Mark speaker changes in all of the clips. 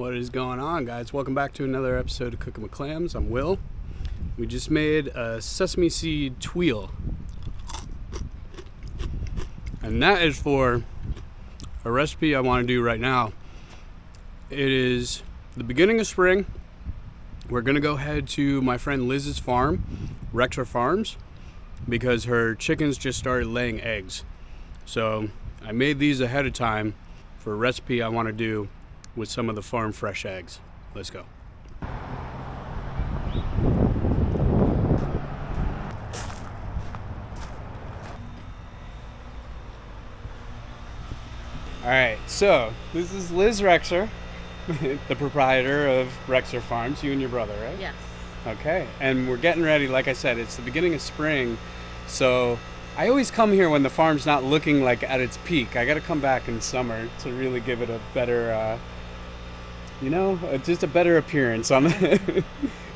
Speaker 1: What is going on, guys? Welcome back to another episode of Cooking with Clams. I'm Will. We just made a sesame seed tuile, and that is for a recipe I want to do right now. It is the beginning of spring. We're gonna go head to my friend Liz's farm, Rexer Farms, because her chickens just started laying eggs. So I made these ahead of time for a recipe I want to do with some of the farm fresh eggs. Let's go. All right, so this is Liz Rexer, the proprietor of Rexer Farms, you and your brother, right?
Speaker 2: Yes.
Speaker 1: Okay, and we're getting ready. Like I said, it's the beginning of spring, so I always come here when the farm's not looking like at its peak. I got to come back in summer to really give it a better, just a better appearance on it.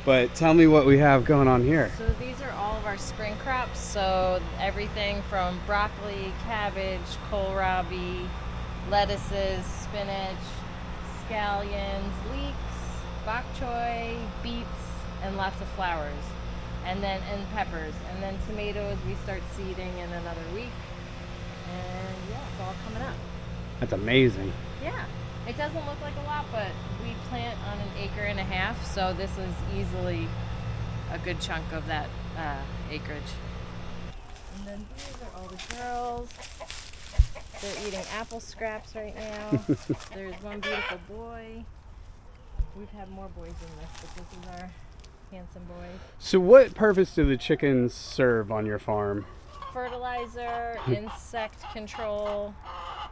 Speaker 1: But tell me what we have going on here.
Speaker 2: So these are all of our spring crops. So everything from broccoli, cabbage, kohlrabi, lettuces, spinach, scallions, leeks, bok choy, beets, and lots of flowers. And peppers. And then tomatoes we start seeding in another week. And yeah, it's all coming up.
Speaker 1: That's amazing.
Speaker 2: Yeah. It doesn't look like a lot, but we plant on 1.5 acres, so this is easily a good chunk of that acreage. And then these are all the girls. They're eating apple scraps right now. There's one beautiful boy. We've had more boys in this, but this is our handsome boy.
Speaker 1: So what purpose do the chickens serve on your farm?
Speaker 2: Fertilizer, insect control,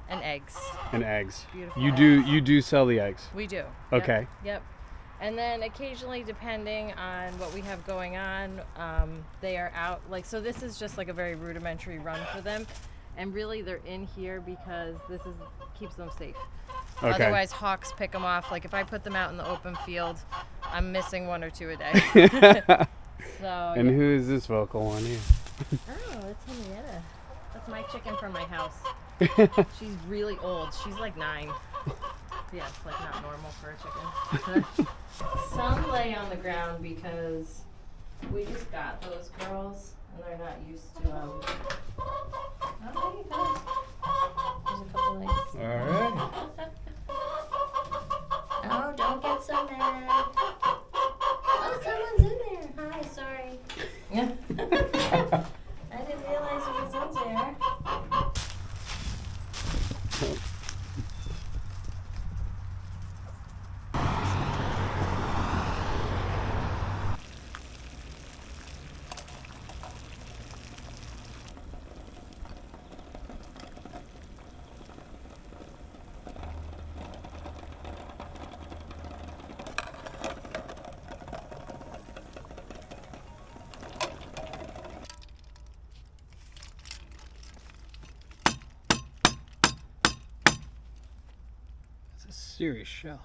Speaker 2: and eggs.
Speaker 1: And eggs.
Speaker 2: Beautiful.
Speaker 1: You do sell the eggs?
Speaker 2: We do.
Speaker 1: Okay.
Speaker 2: Yep. And then occasionally, depending on what we have going on, they are out. So this is just like a very rudimentary run for them. And really, they're in here because keeps them safe.
Speaker 1: Okay.
Speaker 2: Otherwise, hawks pick them off. Like if I put them out in the open field, I'm missing 1 or 2 a day.
Speaker 1: And who is this vocal one here?
Speaker 2: Oh, it's Henrietta. That's my chicken from my house. She's really old. She's like 9. Yeah, it's like not normal for a chicken. Some lay on the ground because we just got those girls and they're not used to Oh, there you go. There's a couple eggs.
Speaker 1: All right.
Speaker 2: Oh, don't get so mad. Oh, someone's in there. Hi, sorry. I didn't realize it was in there.
Speaker 1: It's a serious shell.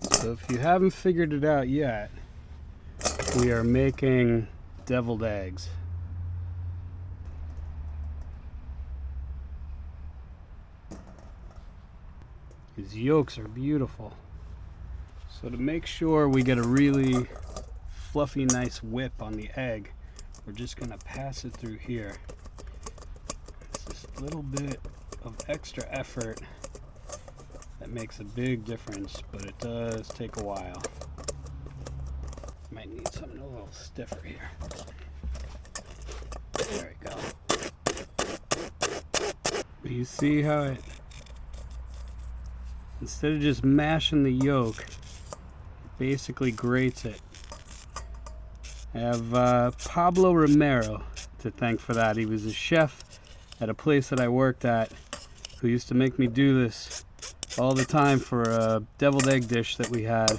Speaker 1: So if you haven't figured it out yet, we are making deviled eggs. These yolks are beautiful. So to make sure we get a really fluffy, nice whip on the egg, we're just gonna pass it through here. It's just a little bit of extra effort that makes a big difference, but it does take a while. Might need something a little stiffer here. There we go. But you see how it, instead of just mashing the yolk, it basically grates it. I have Pablo Romero to thank for that. He was a chef at a place that I worked at who used to make me do this all the time for a deviled egg dish that we had,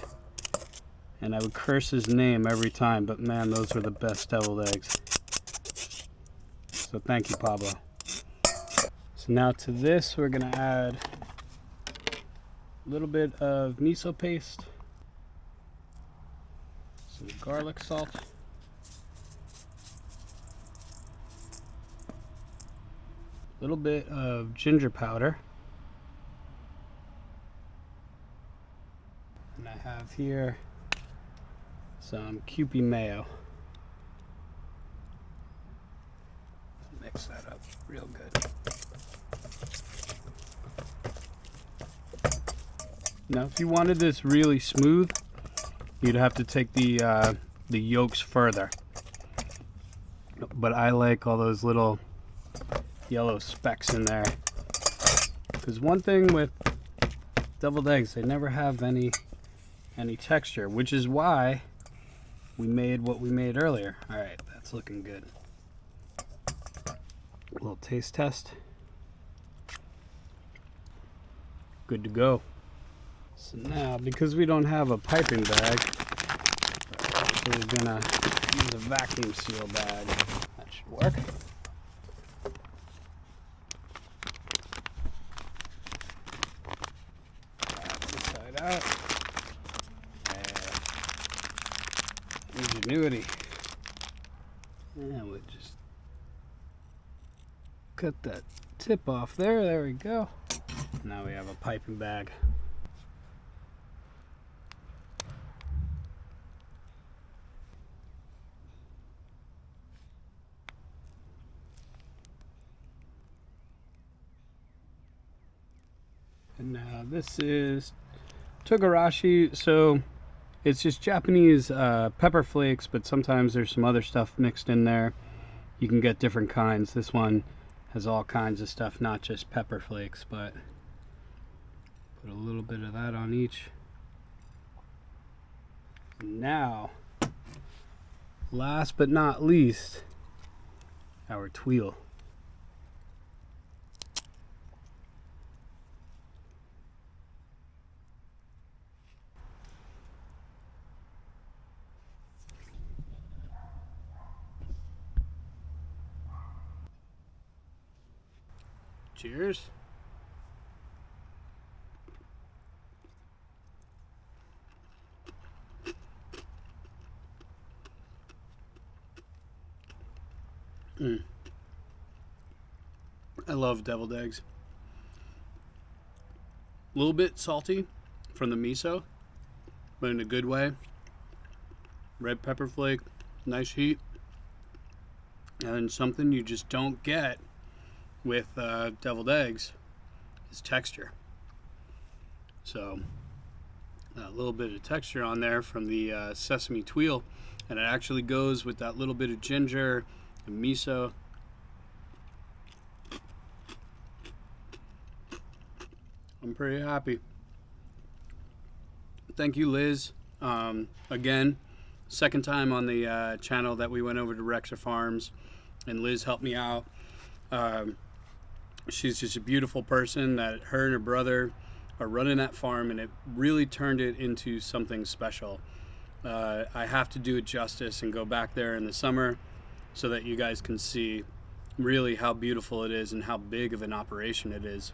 Speaker 1: and I would curse his name every time, but man, those were the best deviled eggs. So thank you, Pablo. So now to this we're gonna add A little bit of miso paste, some garlic salt, a little bit of ginger powder, and I have here some Kewpie mayo. Mix that up real good. Now, if you wanted this really smooth, you'd have to take the yolks further. But I like all those little yellow specks in there. Because one thing with deviled eggs, they never have any texture, which is why we made what we made earlier. All right, that's looking good. A little taste test. Good to go. So now, because we don't have a piping bag, we're gonna use a vacuum seal bag. That should work. Inside out. Ingenuity. And we'll just cut that tip off there. There we go. Now we have a piping bag. And now this is togarashi, so it's just Japanese pepper flakes, but sometimes there's some other stuff mixed in there. You can get different kinds. This one has all kinds of stuff, not just pepper flakes, but put a little bit of that on each. And now, last but not least, our tuile. Cheers. I love deviled eggs. A little bit salty from the miso, but in a good way. Red pepper flake, nice heat, and something you just don't get with deviled eggs is texture. So a little bit of texture on there from the sesame tuile, and it actually goes with that little bit of ginger and miso. I'm pretty happy. Thank you, Liz. Again, second time on the channel that we went over to Rexer Farms, and Liz helped me out. She's just a beautiful person. That her and her brother are running that farm, and it really turned it into something special. I have to do it justice and go back there in the summer so that you guys can see really how beautiful it is and how big of an operation it is.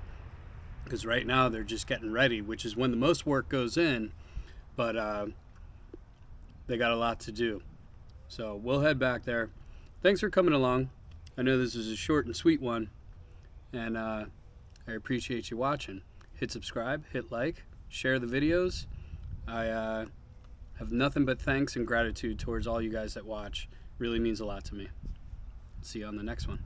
Speaker 1: Because right now they're just getting ready, which is when the most work goes in, but they got a lot to do. So we'll head back there. Thanks for coming along. I know this is a short and sweet one, and I appreciate you watching. Hit subscribe, hit like, share the videos. I have nothing but thanks and gratitude towards all you guys that watch. Really means a lot to me. See you on the next one.